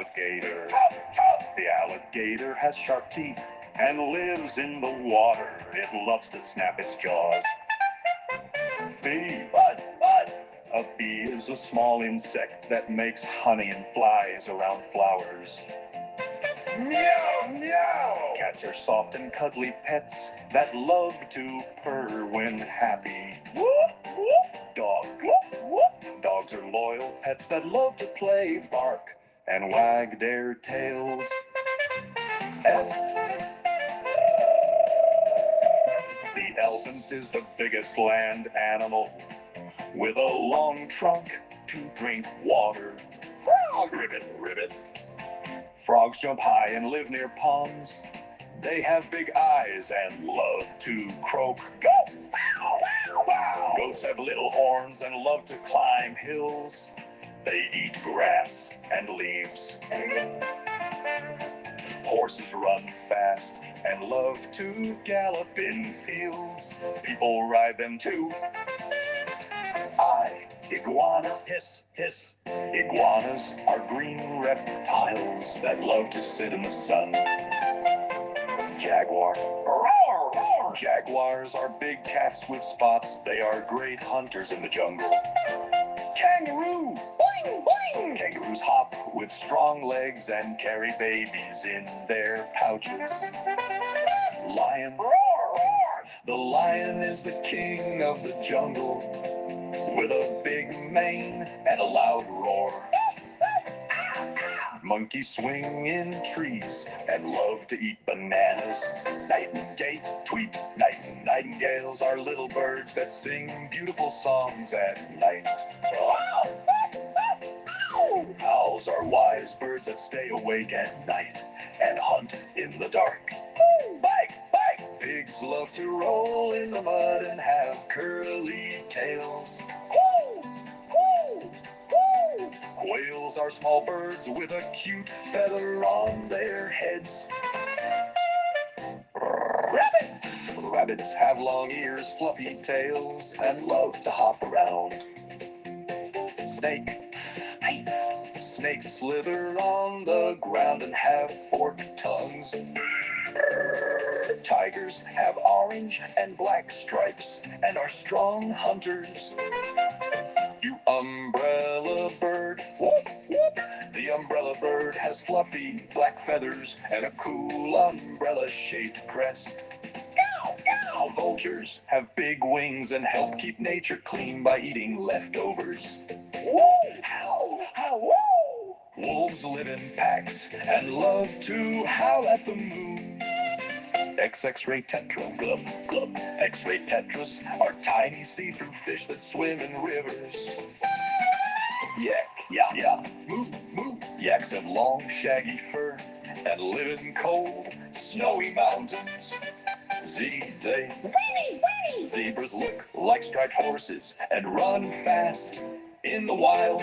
alligator. The alligator has sharp teeth and lives in the water. It loves to snap its jaws. Bee. Buzz, buzz. A bee is a small insect that makes honey and flies around flowers. Meow, meow. Cats are soft and cuddly pets that love to purr when happy. Woof, woof. Dog. Woof, woof. Dogs are loyal pets that love to play, bark, and wag their tails. Eft. The elephant is the biggest land animal with a long trunk to drink water. Frog. Ribbit, ribbit. Frogs jump high and live near ponds. They have big eyes and love to croak. Go! Bow, bow, bow. Goats have little horns and love to climb hills. They eat grass and leaves. Horses run fast and love to gallop in fields. People ride them too. Iguana. Hiss, hiss. Iguanas are green reptiles that love to sit in the sun. Jaguar. Roar, roar. Jaguars are big cats with spots. They are great hunters in the jungle. Kangaroo. Boing, boing. Kangaroos hop with strong legs and carry babies in their pouches. Lion. Roar, roar. The lion is the king of the jungle with a big mane and a loud roar. Monkeys swing in trees and love to eat bananas. Nightingale, tweet, nightingales are little birds that sing beautiful songs at night. Owls are wise birds that stay awake at night and hunt in the dark. Bike, bike. Pigs love to roll in the mud and have curly tails. Quails are small birds with a cute feather on their heads. Rabbit! Rabbits have long ears, fluffy tails, and love to hop around. Snake. Snakes slither on the ground and have forked tongues. Tigers have orange and black stripes and are strong hunters. You umbrella bird. Whoop, whoop. The umbrella bird has fluffy black feathers and a cool umbrella-shaped crest. Gow, gow. Vultures have big wings and help keep nature clean by eating leftovers. Woo! Howl, howl, woo! Wolves live in packs and love to howl at the moon. X-ray tetra, glub, glub. X-ray tetras are tiny see-through fish that swim in rivers. Yak, yeah, yeah. Moo, moo. Yaks have long, shaggy fur and live in cold, snowy mountains. Zebras. Wee, wee. Zebras look like striped horses and run fast in the wild.